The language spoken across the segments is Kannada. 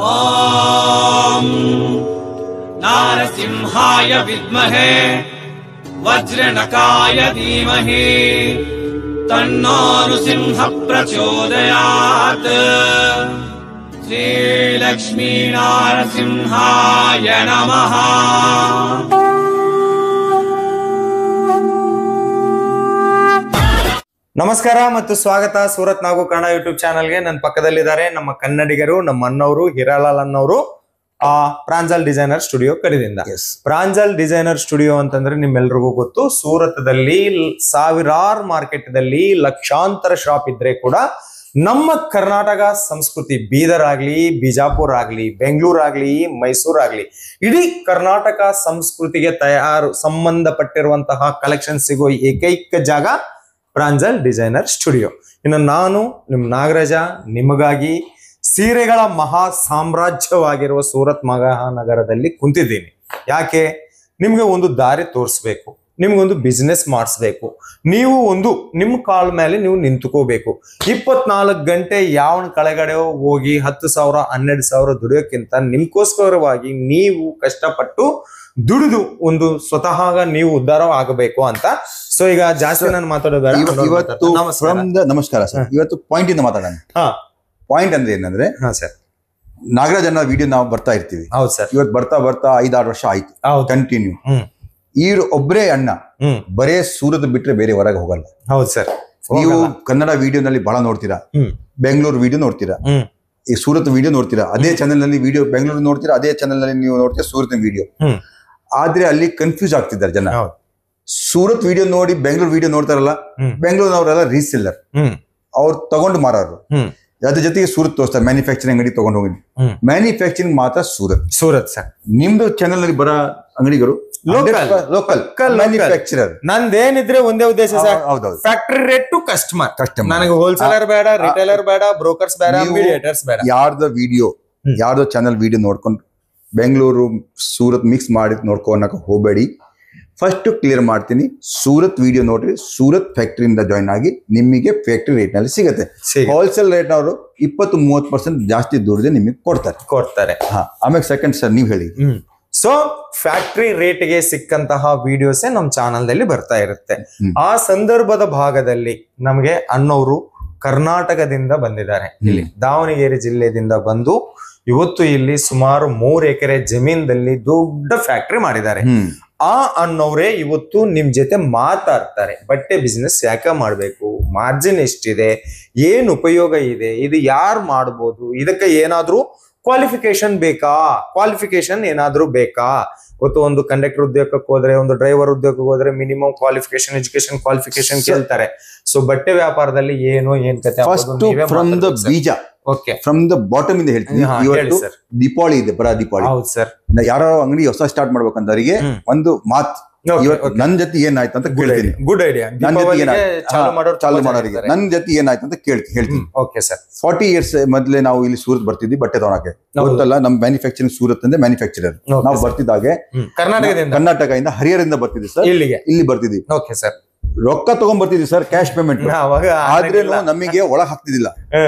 ಓಂ ನಾರಸಿಂಹಾಯ ವಿದ್ಮಹೇ ವಜ್ರನಕಾಯ ಧೀಮಹಿ ತನ್ನೋ ನೃಸಿಂಹ ಪ್ರಚೋದಯಾತ್. ಶ್ರೀ ಲಕ್ಷ್ಮೀ ನಾರಸಿಂಹಾಯ ನಮಃ. ನಮಸ್ಕಾರ ಮತ್ತು ಸ್ವಾಗತ ಸೂರತ್ ನಾಗು ಕನ್ನಡ ಯೂಟ್ಯೂಬ್ ಚಾನಲ್ಗೆ. ನನ್ನ ಪಕ್ಕದಲ್ಲಿದ್ದಾರೆ ನಮ್ಮ ಕನ್ನಡಿಗರು, ನಮ್ಮ ಅಣ್ಣವರು ಹಿರಾಲಾಲ್ ಅನ್ನೋರು ಪ್ರಾಂಜಲ್ ಡಿಸೈನರ್ ಸ್ಟುಡಿಯೋ ಕಡೆಯಿಂದ. ಪ್ರಾಂಜಲ್ ಡಿಸೈನರ್ ಸ್ಟುಡಿಯೋ ಅಂತಂದ್ರೆ ನಿಮ್ಮೆಲ್ರಿಗೂ ಗೊತ್ತು, ಸೂರತ್ದಲ್ಲಿ ಸಾವಿರಾರು ಮಾರ್ಕೆಟ್ದಲ್ಲಿ ಲಕ್ಷಾಂತರ ಶಾಪ್ ಇದ್ರೆ ಕೂಡ ನಮ್ಮ ಕರ್ನಾಟಕ ಸಂಸ್ಕೃತಿ ಬೀದರ್ ಆಗ್ಲಿ, ಬಿಜಾಪುರ್ ಆಗ್ಲಿ, ಬೆಂಗಳೂರು ಆಗ್ಲಿ, ಮೈಸೂರು ಆಗ್ಲಿ, ಇಡೀ ಕರ್ನಾಟಕ ಸಂಸ್ಕೃತಿಗೆ ಸಂಬಂಧಪಟ್ಟಿರುವಂತಹ ಕಲೆಕ್ಷನ್ ಸಿಗೋ ಏಕೈಕ ಜಾಗ ಪ್ರಾಂಜಲ್ ಡಿಸೈನರ್ ಸ್ಟುಡಿಯೋ. ಇನ್ನು ನಾನು ನಿಮ್ ನಾಗರಾಜ ನಿಮಗಾಗಿ ಸೀರೆಗಳ ಮಹಾ ಸಾಮ್ರಾಜ್ಯವಾಗಿರುವ ಸೂರತ್ ಮಹಾನಗರದಲ್ಲಿ ಕುಂತಿದ್ದೀನಿ. ಯಾಕೆ? ನಿಮ್ಗೆ ಒಂದು ದಾರಿ ತೋರಿಸ್ಬೇಕು, ನಿಮ್ಗೊಂದು ಬಿಸ್ನೆಸ್ ಮಾಡಿಸ್ಬೇಕು, ನೀವು ಒಂದು ನಿಮ್ಮ ಕಾಲ ಮೇಲೆ ನೀವು ನಿಂತ್ಕೋಬೇಕು. 24 ಗಂಟೆ ಯಾವನ ಕೆಳಗಡೆ ಹೋಗಿ 10,000 12,000 ದುಡಿಯೋಕ್ಕಿಂತ ನಿಮ್ಗೋಸ್ಕರವಾಗಿ ನೀವು ಕಷ್ಟಪಟ್ಟು ದುಡಿದು ಒಂದು ಸ್ವತಃ ನೀವು ಉದ್ಧಾರ ಆಗಬೇಕು ಅಂತ. ಸೊ ಈಗ ಜಾಸ್ತಿ ನಾನು ಮಾತಾಡೋದಾರೆ ನಮಸ್ಕಾರ ಸರ್. ಇವತ್ತು ಪಾಯಿಂಟ್ ಇಂದ ಮಾತಾಡೋಣ. ಪಾಯಿಂಟ್ ಅಂದ್ರೆ ಏನಂದ್ರೆ, ಸರ್ ನಾಗರಾಜ್ ಅನ್ನೋ ವಿಡಿಯೋ ನಾವು ಬರ್ತಾ ಇರ್ತೀವಿ. ಹೌದು ಸರ್. ಇವತ್ತು ಬರ್ತಾ 5-6 ವರ್ಷ ಆಯ್ತು ಕಂಟಿನ್ಯೂ. ಇವ್ರು ಒಬ್ಬರೇ ಅಣ್ಣ, ಬರೇ ಸೂರತ್ ಬಿಟ್ರೆ ಬೇರೆ ಹೊರಗೆ ಹೋಗಲ್ಲ. ಹೌದು ಸರ್. ನೀವು ಕನ್ನಡ ವಿಡಿಯೋನಲ್ಲಿ ಬಹಳ ನೋಡ್ತೀರಾ, ಬೆಂಗಳೂರು ವಿಡಿಯೋ ನೋಡ್ತೀರಾ, ಈ ಸೂರತ್ ವಿಡಿಯೋ ನೋಡ್ತೀರಾ, ಅದೇ ಚಾನೆಲ್ ನಲ್ಲಿ ವಿಡಿಯೋ ಬೆಂಗಳೂರು ನೋಡ್ತೀರಾ, ಅದೇ ಚಾನೆಲ್ ನಲ್ಲಿ ನೀವು ನೋಡ್ತೀರಾ ಸೂರತ್ ವಿಡಿಯೋ. ಆದ್ರೆ ಅಲ್ಲಿ ಕನ್ಫ್ಯೂಸ್ ಆಗ್ತಿದ್ದಾರೆ ಜನ. ಸೂರತ್ ವಿಡಿಯೋ ನೋಡಿ ಬೆಂಗಳೂರು ವಿಡಿಯೋ ನೋಡ್ತಾರಲ್ಲ, ಬೆಂಗಳೂರಿನವರೆಲ್ಲ ರೀಸೆಲ್ಲರ್, ಅವ್ರು ತಗೊಂಡು ಮಾರೋರು. ಅದ್ರ ಜೊತೆಗೆ ಸೂರತ್ ತೋರಿಸ್ತಾರೆ, ಮ್ಯಾನುಫ್ಯಾಕ್ಚರಿಂಗ್ ಅಂಗಡಿ ತಗೊಂಡು ಹೋಗಿ. ಮ್ಯಾನುಫ್ಯಾಕ್ಚರಿಂಗ್ ಮಾತ್ರ ಸೂರತ್ ಸರ್. ನಿಮ್ದು ಚಾನೆಲ್ ನಲ್ಲಿ ಬರೋ ಅಂಗಡಿಗಳು ಲೋಕಲ್ ಮ್ಯಾನುಫ್ಯಾಕ್ಚರರ್. ನಂದೇನಿದ್ರೆ ಒಂದೇ ಉದ್ದೇಶ sir, factory rate to customer. ನನಗೆ ಹೋಲ್ಸೇಲರ್ ಬೇಡ, ರಿಟೇಲರ್ ಬೇಡ, ಬ್ರೋಕರ್ಸ್ ಬೇಡ, ಮೀಡಿಯೇಟರ್ಸ್ ಬೇಡ. ಯಾರ್ದೋ ಚಾನೆಲ್ ವಿಡಿಯೋ ನೋಡ್ಕೊಂಡು ಬೆಂಗಳೂರು ಸೂರತ್ ಮಿಕ್ಸ್ ಮಾಡಿ ನೋಡ್ಕೊಳಕ್ ಹೋಗಬೇಡಿ. ಫಸ್ಟ್ ಕ್ಲಿಯರ್ ಮಾಡ್ತೀನಿ, ಸೂರತ್ ವಿಡಿಯೋ ನೋಡ್ರಿ, ಸೂರತ್ ಫ್ಯಾಕ್ಟರಿಯಿಂದ ಜಾಯ್ನ್ ಆಗಿ ನಿಮಗೆ ಫ್ಯಾಕ್ಟರಿ ರೇಟ್ ನಲ್ಲಿ ಸಿಗುತ್ತೆ. ಹೋಲ್ಸೇಲ್ ರೇಟ್ ಅವರು 20-30% ಜಾಸ್ತಿ ದುಡ್ಡು ನಿಮಗೆ ಕೊಡ್ತಾರೆ. ಆಮೇಲೆ ಸೆಕೆಂಡ್ ಸರ್ ನೀವು ಹೇಳಿ. ಸೊ ಫ್ಯಾಕ್ಟರಿ ರೇಟ್ಗೆ ಸಿಕ್ಕಂತಹ ವಿಡಿಯೋಸೇ ನಮ್ಮ ಚಾನಲ್ ನಲ್ಲಿ ಬರ್ತಾ ಇರುತ್ತೆ. ಆ ಸಂದರ್ಭದ ಭಾಗದಲ್ಲಿ ನಮಗೆ ಅಣ್ಣವರು ಕರ್ನಾಟಕದಿಂದ ಬಂದಿದ್ದಾರೆ. ಇಲ್ಲಿ ದಾವಣಗೆರೆ ಜಿಲ್ಲೆಯಿಂದ ಬಂದು ಇವತ್ತು ಇಲ್ಲಿ ಸುಮಾರು 3 ಎಕರೆ ಜಮೀನ್ದಲ್ಲಿ ದೊಡ್ಡ ಫ್ಯಾಕ್ಟರಿ ಮಾಡಿದ್ದಾರೆ. ಆ ಅಣ್ಣವ್ರೆ ಇವತ್ತು ನಿಮ್ ಜೊತೆ ಮಾತಾಡ್ತಾರೆ. ಬಟ್ಟೆ ಬಿಸ್ನೆಸ್ ಯಾಕೆ ಮಾಡ್ಬೇಕು, ಮಾರ್ಜಿನ್ ಎಷ್ಟಿದೆ, ಏನ್ ಉಪಯೋಗ ಇದೆ, ಇದು ಯಾರು ಮಾಡ್ಬೋದು, ಇದಕ್ಕೆ ಏನಾದ್ರೂ ಕ್ವಾಲಿಫಿಕೇಶನ್ ಏನಾದ್ರೂ ಬೇಕಾ? ಇವತ್ತು ಒಂದು ಕಂಡಕ್ಟರ್ ಉದ್ಯೋಗಕ್ಕೆ ಹೋದ್ರೆ, ಒಂದು ಡ್ರೈವರ್ ಉದ್ಯೋಗಕ್ಕೆ ಹೋದ್ರೆ ಮಿನಿಮಮ್ ಎಜುಕೇಶನ್ ಕ್ವಾಲಿಫಿಕೇಶನ್ ಕೇಳ್ತಾರೆ. ಸೊ ಬಟ್ಟೆ ವ್ಯಾಪಾರದಲ್ಲಿ ಏನ್ ಕತೆ ಫ್ರಮ್ ದ ಬೀಜ, ಫ್ರಮ್ ದ ಬಾಟಮ್ ಇಂದ ಹೇಳ್ತೀನಿ. ದೀಪಾವಳಿ ಇದೆ, ದೀಪಾವಳಿ. ಹೌದು ಸರ್. ಯಾರೋ ಅಂಗಡಿ ಹೊಸ ಸ್ಟಾರ್ಟ್ ಮಾಡ್ಬೇಕಂತವರಿಗೆ ಒಂದು ಮಾತ್, ನನ್ ಜೊತೆ ಏನಾಯ್ತು ಅಂತ ಕೇಳ್ತೀನಿ. Good idea. ಚಾಲು ಮಾಡೋರಿಗೆ ನನ್ ಜೊತೆ ಏನಾಯ್ತು ಅಂತ ಹೇಳ್ತೀನಿ. 40 years ಮೊದ್ಲೇ ನಾವು ಇಲ್ಲಿ ಸೂರತ್ ಬರ್ತಿದ್ವಿ ಬಟ್ಟೆ ತಗೊಳಕ್ಕೆ. ಗೊತ್ತಲ್ಲ, ನಮ್ ಮ್ಯಾನುಫ್ಯಾಕ್ಚರಿಂಗ್ ಸೂರತ್ ಅಂದ್ರೆ ಮ್ಯಾನುಫ್ಯಾಕ್ಚರರ್. ನಾವು ಬರ್ತಿದ್ದಾಗೆ ಕರ್ನಾಟಕದಿಂದ ಹರಿಹರದಿಂದ ಬರ್ತಿದ್ವಿ ಸರ್, ಇಲ್ಲಿ ಬರ್ತಿದ್ವಿ. ರೊಕ್ಕ ತಗೊಂಡ್ ಬರ್ತಿದ್ವಿ ಸರ್, ಕ್ಯಾಶ್ ಪೇಮೆಂಟ್. ಆದ್ರೆ ನಮಗೆ ಒಳಗ್ ಹಾಕ್ತಿದ್ದಿಲ್ಲ.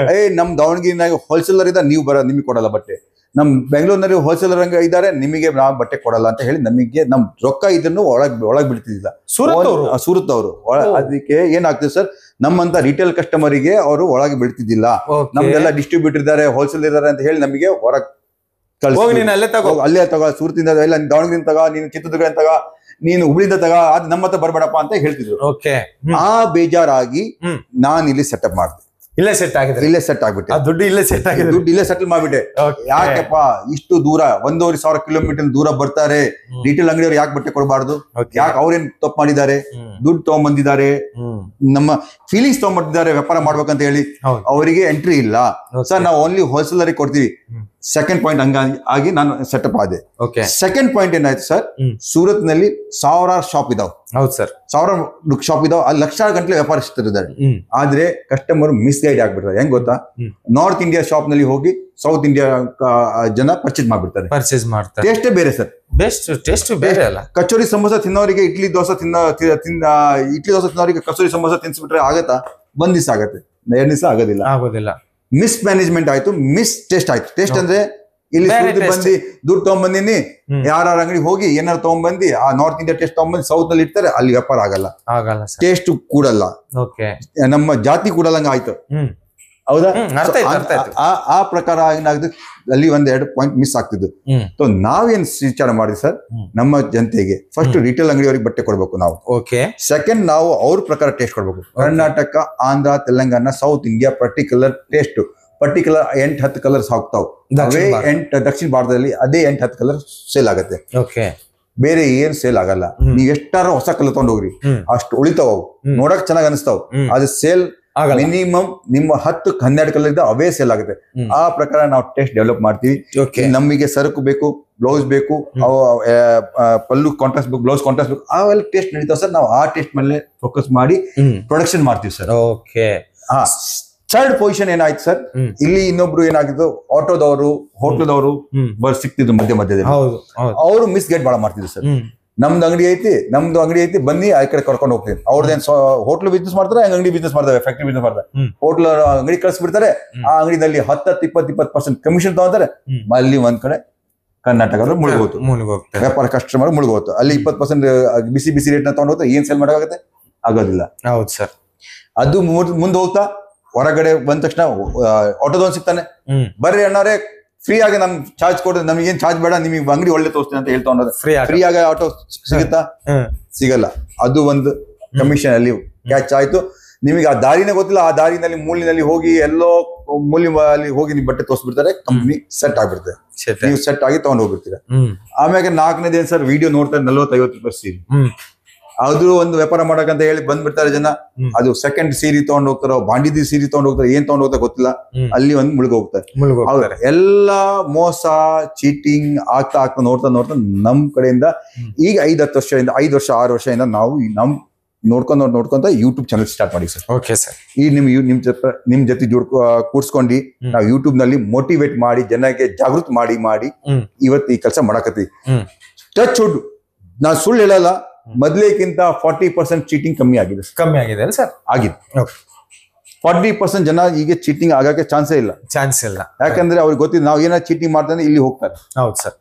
ನಮ್ ದಾವಣಗೆರೆನಾಗ ಹೋಲ್ಸೇಲರ್ ಇದ್ದಾರೆ, ನಿಮಗೆ ಕೊಡಲ್ಲ ಬಟ್ಟೆ. ನಮ್ ಬೆಂಗಳೂರಿನಲ್ಲಿ ಹೋಲ್ಸೇಲರ್ ಇದ್ದಾರೆ, ನಿಮಗೆ ನಾವು ಬಟ್ಟೆ ಕೊಡಲ್ಲ ಅಂತ ಹೇಳಿ ನಮಗೆ ನಮ್ ರೊಕ್ಕ ಇದನ್ನು ಒಳಗ್ ಬಿಡ್ತಿದ್ದಿಲ್ಲ ಸೂರತ್ ಅವರು. ಅದಕ್ಕೆ ಏನಾಗ್ತದೆ ಸರ್, ನಮ್ಮಂತ ರಿಟೇಲ್ ಕಸ್ಟಮರಿಗೆ ಅವರು ಒಳಗೆ ಬಿಡ್ತಿದ್ದಿಲ್ಲ. ನಮ್ಗೆಲ್ಲ ಡಿಸ್ಟ್ರಿಬ್ಯೂಟರ್ ಇದ್ದಾರೆ, ಹೋಲ್ಸೇಲ್ ಇದ್ದಾರೆ ಅಂತ ಹೇಳಿ ನಮಗೆ ಹೊರಗ್ ಅಲ್ಲೇ ತಗೋ, ಸೂರತಿಂದ ಇಲ್ಲ, ದಾವಣಗೆರೆ ತಗೋ, ನೀನು ಚಿತ್ರದುರ್ಗ ತಗೋ, ನೀನು ಹುಬ್ಳಿಂದ ತಗೋ, ಅದ್ ನಮ್ಮ ಹತ್ರ ಬರ್ಬೇಡಪ್ಪ ಅಂತ ಹೇಳ್ತಿದ್ರು. ಆ ಬೇಜಾರಾಗಿ ನಾನ್ ಇಲ್ಲಿ ಸೆಟಪ್ ಮಾಡಿದೆ. ಇಲ್ಲೇ ಸೆಟ್ ಆಗ್ಬಿಟ್ಟೆ. ದುಡ್ಡು ಇಲ್ಲೇ ಸೆಟಲ್ ಮಾಡ್ಬಿಟ್ಟೆ. ಯಾಕಪ್ಪ ಇಷ್ಟು ದೂರ 1,500 ಕಿಲೋಮೀಟರ್ ದೂರ ಬರ್ತಾರೆ, ರಿಟೇಲ್ ಅಂಗಡಿಯವ್ರು ಯಾಕೆ ಬಟ್ಟೆ ಕೊಡಬಾರ್ದು? ಯಾಕೆ ಅವ್ರೇನ್ ತಪ್ಪು ಮಾಡಿದ್ದಾರೆ? ದುಡ್ಡು ತಗೊಂಡ್ಬಂದಿದ್ದಾರೆ, ನಮ್ಮ ಫೀಲಿಂಗ್ಸ್ ತಗೊಂಡ್ಬಂದಿದ್ದಾರೆ ವ್ಯಾಪಾರ ಮಾಡ್ಬೇಕಂತ ಹೇಳಿ. ಅವರಿಗೆ ಎಂಟ್ರಿ ಇಲ್ಲ ಸರ್, ನಾವು ಓನ್ಲಿ ಹೋಲ್ಸೇಲರ್ ಕೊಡ್ತೀವಿ. ಸೆಕೆಂಡ್ ಪಾಯಿಂಟ್ ಹಂಗಾಗಿ ನಾನು ಸೆಟಪ್ ಆದೆ. ಸೆಕೆಂಡ್ ಪಾಯಿಂಟ್ ಏನಾಯ್ತು ಸರ್, ಸೂರತ್ ನಲ್ಲಿ 1000 ಶಾಪ್ ಇದಾವ್. ಹೌದು ಸರ್, 1000 ಶಾಪ್ ಇದಾವ್. ಅಲ್ಲಿ ಲಕ್ಷಾರು ಗಂಟೆ ವ್ಯಾಪಾರಸ್ಥರಿದ್ದಾರೆ. ಆದ್ರೆ ಕಸ್ಟಮರ್ ಮಿಸ್ಗೈಡ್ ಆಗ್ಬಿಡ್ತಾರೆ. ಹೆಂಗ್ ಗೊತ್ತಾ, ನಾರ್ತ್ ಇಂಡಿಯಾ ಶಾಪ್ ನಲ್ಲಿ ಹೋಗಿ ಸೌತ್ ಇಂಡಿಯಾ ಜನ ಪರ್ಚೇಸ್ ಮಾಡ್ಬಿಡ್ತಾರೆ. ಟೇಸ್ಟೇ ಬೇರೆ ಸರ್, ಟೇಸ್ಟ್ ಬೇರೆ ಅಲ್ಲ. ಕಚೋರಿ ಸಮೋಸ ತಿನ್ನೋರಿಗೆ ಇಡ್ಲಿ ದೋಸೆ ತಿನ್ನೋರಿಗೆ ಕಚೋರಿ ಸಮೋಸ ತಿನ್ಸ್ಬಿಟ್ರೆ ಆಗತ್ತಾ? 1 ದಿವಸ ಆಗತ್ತೆ, 2 ದಿವಸ ಆಗೋದಿಲ್ಲ. ಆಗೋದಿಲ್ಲ. ಮಿಸ್ ಮ್ಯಾನೇಜ್ಮೆಂಟ್ ಆಯ್ತು, ಮಿಸ್ ಟೇಸ್ಟ್ ಆಯ್ತು. ಟೇಸ್ಟ್ ಅಂದ್ರೆ ಇಲ್ಲಿ ಬಂದಿ ದುಡ್ಡು ತಗೊಂಡ್ಬಂದಿನಿ, ಯಾರ ಅಂಗಡಿ ಹೋಗಿ ಏನಾರು ತಗೊಂಡ್ಬಂದಿ ಆ ನಾರ್ತ್ ಇಂಡಿಯಾ ಟೇಸ್ಟ್ ತಗೊಂಡ್ಬಂದು ಸೌತ್ ನಲ್ಲಿ ಇರ್ತಾರೆ, ಅಲ್ಲಿ ವ್ಯಾಪಾರ ಆಗಲ್ಲ, ಟೇಸ್ಟ್ ಕೂಡಲ್ಲ, ನಮ್ಮ ಜಾತಿ ಕೂಡಲ್ಲಂಗ ಆಯ್ತು. ಹೌದಾ? ಆ ಪ್ರಕಾರ ಏನಾಗ್ತದೆ, ಅಲ್ಲಿ 1-2 ಪಾಯಿಂಟ್ ಮಿಸ್ ಆಗ್ತಿದ್ದು. ಸೊ ನಾವೇನ್ ವಿಚಾರ ಮಾಡಿದ್ವಿ ಸರ್, ನಮ್ಮ ಜನತೆಗೆ ಫಸ್ಟ್ ರಿಟೇಲ್ ಅಂಗಡಿಯವರಿಗೆ ಬಟ್ಟೆ ಕೊಡ್ಬೇಕು ನಾವು. ಸೆಕೆಂಡ್ ನಾವು ಅವ್ರ ಪ್ರಕಾರ ಟೇಸ್ಟ್ ಕೊಡ್ಬೇಕು. Karnataka, Andhra, Telangana, south India particular taste, particular 8-10 colours ಹಾಕ್ತಾವ್. ಅವೇ 8 ದಕ್ಷಿಣ ಭಾರತದಲ್ಲಿ ಅದೇ 8-10 ಕಲರ್ ಸೇಲ್ ಆಗತ್ತೆ, ಬೇರೆ ಏನ್ ಸೇಲ್ ಆಗಲ್ಲ. ನೀವ್ ಎಷ್ಟಾರ ಹೊಸ ಕಲರ್ ತಗೊಂಡೋಗ್ರಿ, ಅಷ್ಟು ಉಳಿತಾವ್, ನೋಡಕ್ ಚೆನ್ನಾಗ್ ಅನಿಸ್ತಾವ್, ಅದು ಸೇಲ್ ಮಿನಿಮಮ್ ನಿಮ್ಮ 10-12 ಕಲರ್ ಇದ್ದ ಅವೇ ಸೇಲ್ ಆಗುತ್ತೆ. ಆ ಪ್ರಕಾರ ನಾವು ಟೆಸ್ಟ್ ಡೆವಲಪ್ ಮಾಡ್ತೀವಿ. ನಮಗೆ ಸರಕು ಬೇಕು, ಬ್ಲೌಸ್ ಬೇಕು, ಪಲ್ಲು ಕಾಂಟ್ರಾಸ್ಟ್ ಬೇಕು, ಬ್ಲೌಸ್ ಕಾಂಟ್ರಾಸ್ಟ್ ಬೇಕು, ಅವೆಲ್ಲ ಟೆಸ್ಟ್ ನಡೀತಾವ ಸರ್. ನಾವು ಆ ಟೆಸ್ಟ್ ಮೇಲೆ ಫೋಕಸ್ ಮಾಡಿ ಪ್ರೊಡಕ್ಷನ್ ಮಾಡ್ತೀವಿ ಸರ್. ಥರ್ಡ್ ಪೊಸಿಷನ್ ಏನಾಯ್ತು ಸರ್, ಇಲ್ಲಿ ಇನ್ನೊಬ್ರು ಏನಾಗಿತ್ತು, ಆಟೋದವರು, ಹೋಟ್ಲದವರು ಸಿಕ್ತಿದ್ರು ಮಧ್ಯದಲ್ಲಿ, ಅವರು ಮಿಸ್ ಗೈಡ್ ಬಹಳ ಮಾಡ್ತಿದ್ರು ಸರ್. ನಮ್ದು ಅಂಗಡಿ ಐತಿ ಬನ್ನಿ ಆ ಕಡೆ ಕರ್ಕೊಂಡು ಹೋಗ್ತೀನಿ. ಅವ್ರದ್ದೇನ್ ಹೋಟ್ಲ್ ಬಿಸ್ನೆಸ್ ಮಾಡ್ತಾರೆ, ಅಂಗಡಿ ಬಿಸ್ನೆಸ್ ಮಾಡ್ತಾರೆ, ಫ್ಯಾಕ್ಟ್ರಿ ಬಿಸ್ನೆಸ್ ಮಾಡ್ತಾರೆ. ಹೋಟ್ಲ್ ಅಂಗಡಿ ಕಳಿಸ್ಬಿಡ್ತಾರೆ, ಆ ಅಂಗಡಿನಲ್ಲಿ 10-20% ಕಮಿಷನ್ ತಗೊಂತಾರೆ. ಅಲ್ಲಿ ಒಂದ್ ಕಡೆ ಕರ್ನಾಟಕದವ್ರು ಮುಳುಗೋತು, ವ್ಯಾಪಾರ ಕಸ್ಟಮರ್ ಮುಳುಗೋತು. ಅಲ್ಲಿ 20% ಬಿಸಿ ರೇಟ್ ನ ತಗೊಂಡು ಹೋಗ್ತಾರೆ, ಏನ್ ಸೇಲ್ ಮಾಡೋಕ್ಕಾಗತ್ತೆ? ಆಗೋದಿಲ್ಲ. ಹೌದು ಸರ್. ಅದು ಮುಂದೆ ಹೋಗ್ತಾ ಹೊರಗಡೆ ಬಂದ ತಕ್ಷಣ ಆಟೋದವನ್ ಸಿಗ್ತಾನೆ, ಬರ್ರಿ ಅಣ್ಣಾರೇ ಫ್ರೀ ಆಗಿ ನಮ್ ಚಾರ್ಜ್ ಕೊಡೋದು, ನಮಗೇನ್ ಚಾರ್ಜ್ ಬೇಡ, ನಿಮಗೆ ಅಂಗಡಿ ಒಳ್ಳೆ ತೋರಿಸ್ತೀನಿ ಅಂತ ಹೇಳ್ತಾ ಉಂಟು. ಫ್ರೀ ಆಗಿ ಆಟೋ ಸಿಗುತ್ತಾ? ಸಿಗಲ್ಲ. ಅದು ಒಂದು ಕಮಿಷನ್ ಅಲ್ಲಿ ಕ್ಯಾಚ್ ಆಯ್ತು. ನಿಮಗೆ ಆ ದಾರಿನೇ ಗೊತ್ತಿಲ್ಲ, ಆ ದಾರಿನಲ್ಲಿ ಮೂಲಿನಲ್ಲಿ ಹೋಗಿ ಎಲ್ಲೋ ಮೂಲಿ ಹೋಗಿ ನೀವು ಬಟ್ಟೆ ತೋರಿಸ್ಬಿಡ್ತಾರೆ, ಕಂಪ್ನಿ ಸೆಟ್ ಆಗ್ಬಿಡ್ತಾರೆ, ನೀವು ಸೆಟ್ ಆಗಿ ತಗೊಂಡ್ ಹೋಗ್ಬಿಡ್ತೀರ. ಆಮೇಲೆ 4ನೇದು ಏನ್ ಸರ್, ವಿಡಿಯೋ ನೋಡ್ತಾರೆ 40-50 ಅದು ಒಂದು ವ್ಯಾಪಾರ ಮಾಡಕಂತ ಹೇಳಿ ಬಂದ್ಬಿಡ್ತಾರೆ ಜನ. ಅದು ಸೆಕೆಂಡ್ ಸೀರೆ ತಗೊಂಡ್ ಹೋಗ್ತಾರೋ, ಬಾಂಡಿದಿ ಸೀರೆ ತಗೊಂಡ್ ಹೋಗ್ತಾರೆ, ಏನ್ ತಗೊಂಡ್ ಹೋಗ್ತಾರೆ ಗೊತ್ತಿಲ್ಲ, ಅಲ್ಲಿ ಒಂದು ಮುಳುಗೋಗ್ತಾರೆ. ಎಲ್ಲಾ ಮೋಸ ಚೀಟಿಂಗ್ ಆಗ್ತಾ ನೋಡ್ತಾ ನಮ್ ಕಡೆಯಿಂದ ಈಗ 5-10 ವರ್ಷದಿಂದ 5 ವರ್ಷ 6 ವರ್ಷದಿಂದ ನಾವು ನಮ್ ನೋಡ್ಕೊಂತ ಯೂಟ್ಯೂಬ್ ಚಾನಲ್ ಸ್ಟಾರ್ಟ್ ಮಾಡಿ ಸರ್. Okay sir. ಈ ನಿಮ್ ಜೊತೆ ಕೂರ್ಸ್ಕೊಂಡಿ ನಾವು ಯೂಟ್ಯೂಬ್ ನಲ್ಲಿ ಮೋಟಿವೇಟ್ ಮಾಡಿ, ಜನಕ್ಕೆ ಜಾಗೃತಿ ಮಾಡಿ ಇವತ್ತು ಈ ಕೆಲಸ ಮಾಡಕತ್ತೀವಿ. ಟಚ್ ವುಡ್, ನಾನ್ ಸುಳ್ಳು ಹೇಳಲ್ಲ, ಮೊದ್ಲೇಕ್ಕಿಂತ 40% ಚೀಟಿಂಗ್ ಕಮ್ಮಿ ಆಗಿದೆ ಸರ್. ಆಗಿದೆ. 40% ಜನ ಈಗ ಚೀಟಿಂಗ್ ಆಗಕ್ಕೆ ಚಾನ್ಸೇ ಇಲ್ಲ. ಯಾಕಂದ್ರೆ ಅವ್ರಿಗೆ ಗೊತ್ತಿದೆ ನಾವು ಏನಾದ್ರು ಚೀಟಿಂಗ್ ಮಾಡ್ತಾನೆ ಇಲ್ಲಿ ಹೋಗ್ತಾರೆ. ಹೌದು ಸರ್.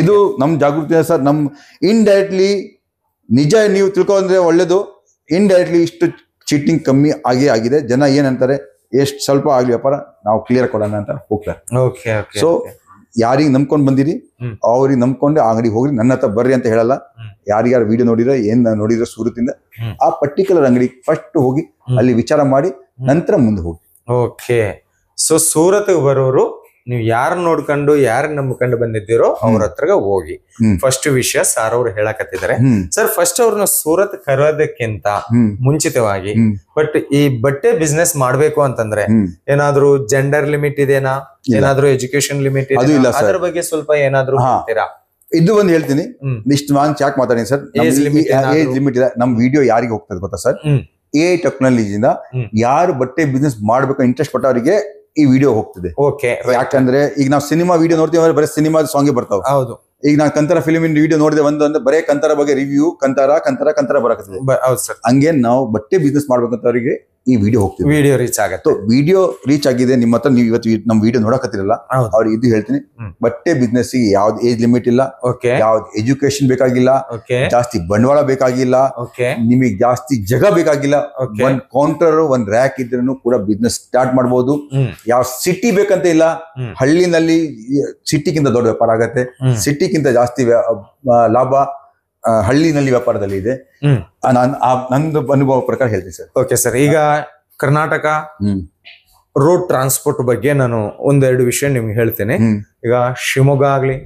ಇದು ನಮ್ ಜಾಗೃತಿ ಸರ್. ನಮ್ ಇಂಡೈರೆಕ್ಟ್ಲಿ ನಿಜ ನೀವು ತಿಳ್ಕೊಂಡ್ರೆ ಒಳ್ಳೇದು. ಇಂಡೈರೆಕ್ಟ್ಲಿ ಇಷ್ಟು ಚೀಟಿಂಗ್ ಕಮ್ಮಿ ಆಗಿದೆ. ಜನ ಏನಂತಾರೆ, ಎಷ್ಟು ಸ್ವಲ್ಪ ಆಗ್ಲಿ ವ್ಯಾಪಾರ ನಾವು ಕ್ಲಿಯರ್ ಕೊಡೋಣ ಅಂತ ಹೋಗ್ತಾರೆ. ಸೊ ಯಾರಿಗೆ ನಂಬ್ಕೊಂಡ್ ಬಂದಿರಿ ಅವ್ರಿಗೆ ನಂಬ್ಕೊಂಡು ಅಂಗಡಿ ಹೋಗ್ರಿ, ನನ್ನ ಹತ್ರ ಬರ್ರಿ ಅಂತ ಹೇಳಲ್ಲ. ಯಾರ್ಯಾರು ವಿಡಿಯೋ ನೋಡಿದ್ರೆ ಏನ್ ನೋಡಿದ್ರೆ ಸೂರತ್ತಿಂದ ಆ ಪರ್ಟಿಕ್ಯುಲರ್ ಅಂಗಡಿ ಫಸ್ಟ್ ಹೋಗಿ ಅಲ್ಲಿ ವಿಚಾರ ಮಾಡಿ ನಂತರ ಮುಂದೆ ಹೋಗಿ. ಓಕೆ. ಸೊ ಸೂರತ್ಗೆ ಬರೋರು ನೀವು ಯಾರು ನೋಡ್ಕೊಂಡು ಯಾರು ನಂಬ್ಕೊಂಡು ಬಂದಿದ್ದೀರೋ ಅವ್ರ ಹತ್ರ ಹೋಗಿ ಫಸ್ಟ್ ವಿಷಯ ಸಾರ್ ಅವ್ರು ಹೇಳಕತ್ತಿದ್ದಾರೆ. ಸರ್ ಫಸ್ಟ್ ಅವ್ರನ್ನ ಸೂರತ್ ಕರೋದಕ್ಕಿಂತ ಮುಂಚಿತವಾಗಿ ಬಟ್ ಈ ಬಟ್ಟೆ ಬಿಸ್ನೆಸ್ ಮಾಡ್ಬೇಕು ಅಂತಂದ್ರೆ ಏನಾದ್ರು ಜೆಂಡರ್ ಲಿಮಿಟ್ ಇದೆನಾ, ಏನಾದ್ರು ಎಜುಕೇಶನ್ ಲಿಮಿಟ್ ಇದೆನಾ, ಅದ್ರ ಬಗ್ಗೆ ಸ್ವಲ್ಪ ಏನಾದ್ರು ಹೇಳ್ತೀರಾ? ಇದು ಒಂದು ಹೇಳ್ತೀನಿ. ಇಷ್ಟು ನಾನು ಚಾಕ್ ಮಾತಾಡಿ ಸರ್. ಏಜ್ ಲಿಮಿಟ್ ಇದೆ. ನಮ್ ವಿಡಿಯೋ ಯಾರಿಗೆ ಹೋಗ್ತದೆ ಗೊತ್ತಾ ಸರ್? AI ಟೆಕ್ನಾಲಜಿಯಿಂದ ಯಾರು ಬಟ್ಟೆ ಬಿಸ್ನೆಸ್ ಮಾಡ್ಬೇಕು ಇಂಟ್ರೆಸ್ಟ್ ಪಟ್ಟವರಿಗೆ ಈ ವಿಡಿಯೋ ಹೋಗ್ತಿದೆ. ಯಾಕಂದ್ರೆ ಈಗ ನಾವು ಸಿನಿಮಾ ವಿಡಿಯೋ ನೋಡ್ತೀವಿ ಅಂದ್ರೆ ಬರೀ ಸಿನಿಮಾದ ಸಾಂಗ್ ಬರ್ತಾವ. ಹೌದು. ಈಗ ನಾನು ಕಂತಾರ ಫಿಲ್ಮ್ ವಿಡಿಯೋ ನೋಡಿದೆ ಒಂದು ಬರೇ ಕಂತಾರ ಬಗ್ಗೆ ರಿವ್ಯೂ ಕಂತಾರ ಬರಕತ್ತದೆ. ಹಂಗೆ ನಾವು ಬಟ್ಟೆ ಬಿಸ್ನೆಸ್ ಮಾಡ್ಬೇಕಂತವರಿಗೆ ಈ ವಿಡಿಯೋ ಹೋಗ್ತೀವಿ, ವಿಡಿಯೋ ರೀಚ್ ಆಗುತ್ತೆ. ವಿಡಿಯೋ ರೀಚ್ ಆಗಿದೆ ನಿಮ್ಮ ಹತ್ರ, ನೀವು ಇವತ್ತು ನಮ್ ವಿಡಿಯೋ ನೋಡಕತ್ತಿರಲ್ಲ, ಅವ್ರಿಗೆ ಇದು ಹೇಳ್ತೀನಿ, ಬಟ್ಟೆ ಬಿಸ್ನೆಸ್ ಯಾವ್ದು ಏಜ್ ಲಿಮಿಟ್ ಇಲ್ಲ, ಯಾವ್ದು ಎಜುಕೇಶನ್ ಬೇಕಾಗಿಲ್ಲ, ಜಾಸ್ತಿ ಬಂಡವಾಳ ಬೇಕಾಗಿಲ್ಲ, ನಿಮಗೆ ಜಾಸ್ತಿ ಜಾಗ ಬೇಕಾಗಿಲ್ಲ. ಒಂದ್ ಕೌಂಟರ್ ಒಂದ್ ರ್ಯಾಕ್ ಇದ್ರೂ ಕೂಡ ಬಿಸ್ನೆಸ್ ಸ್ಟಾರ್ಟ್ ಮಾಡಬಹುದು. ಯಾವ ಸಿಟಿ ಬೇಕಂತ ಇಲ್ಲ, ಹಳ್ಳಿನಲ್ಲಿ ಸಿಟಿಗಿಂತ ದೊಡ್ಡ ವ್ಯಾಪಾರ ಆಗತ್ತೆ, ಸಿಟಿಗಿಂತ ಜಾಸ್ತಿ ಲಾಭ ಹಳ್ಳಿನಲ್ಲಿ ವ್ಯಾಪಾರದಲ್ಲಿ ಇದೆ. ನಂದು ಅನುಭವ ಪ್ರಕಾರ ಹೇಳ್ತೀನಿ ಸರ್. Okay sir. ಈಗ ಕರ್ನಾಟಕ ರೋಡ್ ಟ್ರಾನ್ಸ್ಪೋರ್ಟ್ ಬಗ್ಗೆ ನಾನು ಒಂದೆರಡು ವಿಷಯ ನಿಮ್ಗೆ ಹೇಳ್ತೇನೆ. ಈಗ ಶಿವಮೊಗ್ಗ ಆಗ್ಲಿ,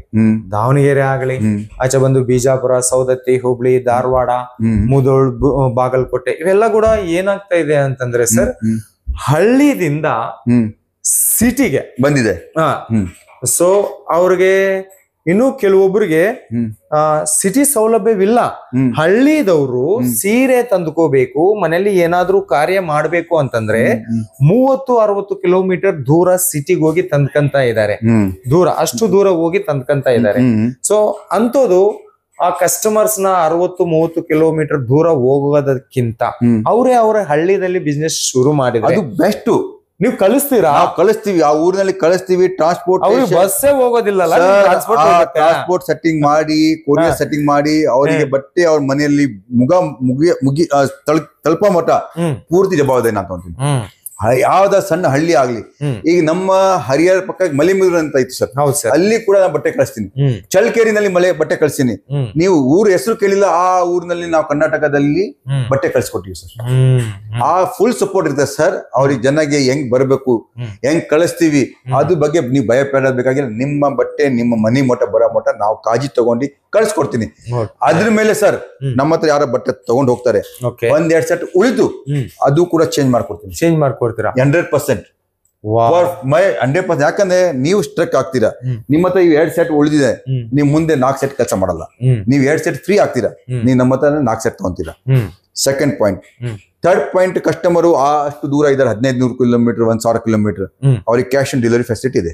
ದಾವಣಗೆರೆ ಆಗ್ಲಿ, ಆಚೆ ಬಂದು ಬಿಜಾಪುರ, ಸೌದತ್ತಿ, ಹುಬ್ಳಿ, ಧಾರವಾಡ, ಮುಧೋಳ್, ಬಾಗಲಕೋಟೆ, ಇವೆಲ್ಲ ಕೂಡ ಏನಾಗ್ತಾ ಇದೆ ಅಂತಂದ್ರೆ ಸರ್, ಹಳ್ಳಿದಿಂದ ಸಿಟಿಗೆ ಬಂದಿದೆ. ಸೊ ಅವ್ರಿಗೆ ಇನ್ನು ಕೆಲವೊಬ್ಬರಿಗೆ ಸಿಟಿ ಸೌಲಭ್ಯವಿಲ್ಲ. ಹಳ್ಳಿದವರು ಸೀರೆ ತಂದುಕೋಬೇಕು, ಮನೆಯಲ್ಲಿ ಏನಾದ್ರೂ ಕಾರ್ಯ ಮಾಡ್ಬೇಕು ಅಂತಂದ್ರೆ 30-60 ಕಿಲೋಮೀಟರ್ ದೂರ ಸಿಟಿಗೆ ಹೋಗಿ ತಂದ್ಕಂತ ಇದ್ದಾರೆ. ಅಷ್ಟು ದೂರ ಹೋಗಿ ತಂದ್ಕಂತ ಇದ್ದಾರೆ. ಸೊ ಅಂತದ್ದು ಆ ಕಸ್ಟಮರ್ಸ್ ನ 60-30 ಕಿಲೋಮೀಟರ್ ದೂರ ಹೋಗೋದಕ್ಕಿಂತ ಅವರೇ ಅವರ ಹಳ್ಳಿದಲ್ಲಿ ಬಿಸ್ನೆಸ್ ಶುರು ಮಾಡಿದ್ರೆ ಅದು ಬೆಸ್ಟ್. ನೀವು ಕಳಿಸ್ತೀರಾ? ನಾವು ಕಳಿಸ್ತೀವಿ, ಆ ಊರಿನಲ್ಲಿ ಕಳಿಸ್ತೀವಿ. ಟ್ರಾನ್ಸ್ಪೋರ್ಟ್ ಬಸ್ಸೇ ಹೋಗೋದಿಲ್ಲ, ಟ್ರಾನ್ಸ್ಪೋರ್ಟ್ ಸೆಟ್ಟಿಂಗ್ ಮಾಡಿ, ಕೊರಿಯರ್ ಸೆಟ್ಟಿಂಗ್ ಮಾಡಿ, ಅವರಿಗೆ ಬಟ್ಟೆ ಅವ್ರ ಮನೆಯಲ್ಲಿ ಮುಗಿ ತಲುಪ ಮಟ್ಟ ಪೂರ್ತಿ ಜವಾಬ್ದಾರಿ ನಾನು ತಗೊಂತೀನಿ. ಯಾವ್ದ ಸಣ್ಣ ಹಳ್ಳಿ ಆಗ್ಲಿ, ಈಗ ನಮ್ಮ ಹರಿಹರ ಪಕ್ಕ ಮಲಿಮೂರು ಅಂತ ಇತ್ತು ಸರ್, ಅಲ್ಲಿ ಕೂಡ ನಾನು ಬಟ್ಟೆ ಕಳಿಸ್ತೀನಿ. ಚಳ್ಕೇರಿನಲ್ಲಿ ಬಟ್ಟೆ ಕಳಿಸ್ತೀನಿ. ನೀವು ಊರ ಹೆಸರು ಕೇಳಿಲ್ಲ, ಆ ಊರಿನಲ್ಲಿ ನಾವು ಕರ್ನಾಟಕದಲ್ಲಿ ಬಟ್ಟೆ ಕಳ್ಸಿಕೊಟ್ಟಿವಿ ಸರ್. ಆ ಫುಲ್ ಸಪೋರ್ಟ್ ಇರ್ತದೆ ಸರ್. ಅವ್ರಿಗೆ ಜನಗೆ ಹೆಂಗ್ ಬರ್ಬೇಕು, ಹೆಂಗ್ ಕಳಿಸ್ತೀವಿ, ಅದ್ರ ಬಗ್ಗೆ ನೀವು ಭಯ ಪಡಬೇಕಾಗಿಲ್ಲ. ನಿಮ್ಮ ಬಟ್ಟೆ ನಿಮ್ಮ ಮನೆ ಮಟ್ಟ ಬರೋ ಮಟ್ಟ ನಾವು ಕಾಳಜಿ ತಗೊಂಡು ಕಳ್ಸಿಕೊಡ್ತೀನಿ. ಅದ್ರ ಮೇಲೆ ಸರ್ ನಮ್ಮ ಹತ್ರ ಯಾರ ಬಟ್ಟೆ ತಗೊಂಡ್ ಹೋಗ್ತಾರೆ, 1-2 ಸೆಟ್ ಉಳಿದು ಅದು ಕೂಡ ಚೇಂಜ್ ಮಾಡ್ಕೊಡ್ತೀನಿ. 100%. 100%. ಯಾಕಂದ್ರೆ ನೀವು ಸ್ಟ್ರಕ್ ಆಗ್ತೀರಾ, ನಿಮ್ಮ ಹತ್ರ 2 ಸೆಟ್ ಉಳಿದಿದೆ, ನೀವು ಮುಂದೆ 4 ಸೆಟ್ ಕೆಲಸ ಮಾಡಲ್ಲ. ನೀವು 2 ಸೆಟ್ ಫ್ರೀ ಆಗ್ತೀರಾ, ನೀವು ನಮ್ಮ ಹತ್ರ 4 ಸೆಟ್ ತಗೊಂತೀರಾ. Second point. Third point, customer ಅಷ್ಟು ದೂರ ಇದ್ದಾರೆ, 1500 ಕಿಲೋಮೀಟರ್, 1000 ಕಿಲೋಮೀಟರ್, ಅವ್ರಿಗೆ ಕ್ಯಾಶ್ ಆನ್ ಡೆಲಿವರಿ ಫೆಸಿಲಿಟಿ ಇದೆ.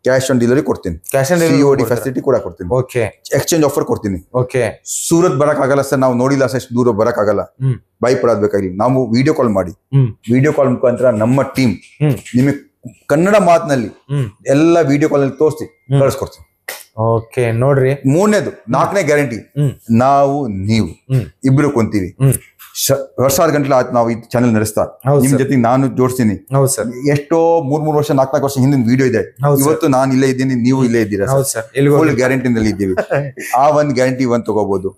ಕ್ಯಾಶ್ ಆನ್ ಡೆಲಿವರಿ ಕೊಡ್ತೀನಿ, COD ಫೆಸಿಲಿಟಿ ಕೂಡ ಕೊಡ್ತೀನಿ, ಎಕ್ಸ್ಚೇಂಜ್ ಆಫರ್ ಕೊಡ್ತೀನಿ. ಸೂರತ್ ಬರಕ್ ಆಗಲ್ಲ ಸರ್, ನಾವು ನೋಡಿಲ್ಲ ಸರ್, ಎಷ್ಟು ದೂರ ಬರಕ್ ಆಗಲ್ಲ, ಭಯಪಡಬೇಕಾಗಿಲ್ಲ. ನಾವು ವಿಡಿಯೋ ಕಾಲ್ ಮಾಡಿ, ವಿಡಿಯೋ ಕಾಲ್ ಮುಖಾಂತರ ನಮ್ಮ ಟೀಮ್ ನಿಮಗೆ ಕನ್ನಡ ಮಾತಿನಲ್ಲಿ ಎಲ್ಲ ವಿಡಿಯೋ ಕಾಲ್ ನಲ್ಲಿ ತೋರಿಸಿ ಕಳಿಸ್ಕೊಡ್ತೀವಿ. ನೋಡ್ರಿ, 3ನೇದು 4ನೇ ಗ್ಯಾರಂಟಿ, ನಾವು ನೀವು ಇಬ್ರು ಕುಂತೀವಿ. ವರ್ಷಾದ ಗಂಟಲೆ ಆಯ್ತು ನಾವು ಈ ಚಾನೆಲ್ ನಡೆಸ್ತಾ, ನಿಮ್ ಜೊತೆ ನಾನು ಜೋಡಿಸ್ತೀನಿ. ಎಷ್ಟೋ 3 ವರ್ಷ 4 ವರ್ಷ ಹಿಂದಿನ ವಿಡಿಯೋ ಇದೆ. ಇವತ್ತು ನಾನು ಇಲ್ಲೇ ಇದ್ದೀನಿ, ನೀವು ಇಲ್ಲೇ ಇದ್ದೀರಾ, ಫುಲ್ ಗ್ಯಾರಂಟಿನಲ್ಲಿ ಇದ್ದೀವಿ. ಆ ಒಂದ್ ಗ್ಯಾರಂಟಿ ತಗೋಬಹುದು.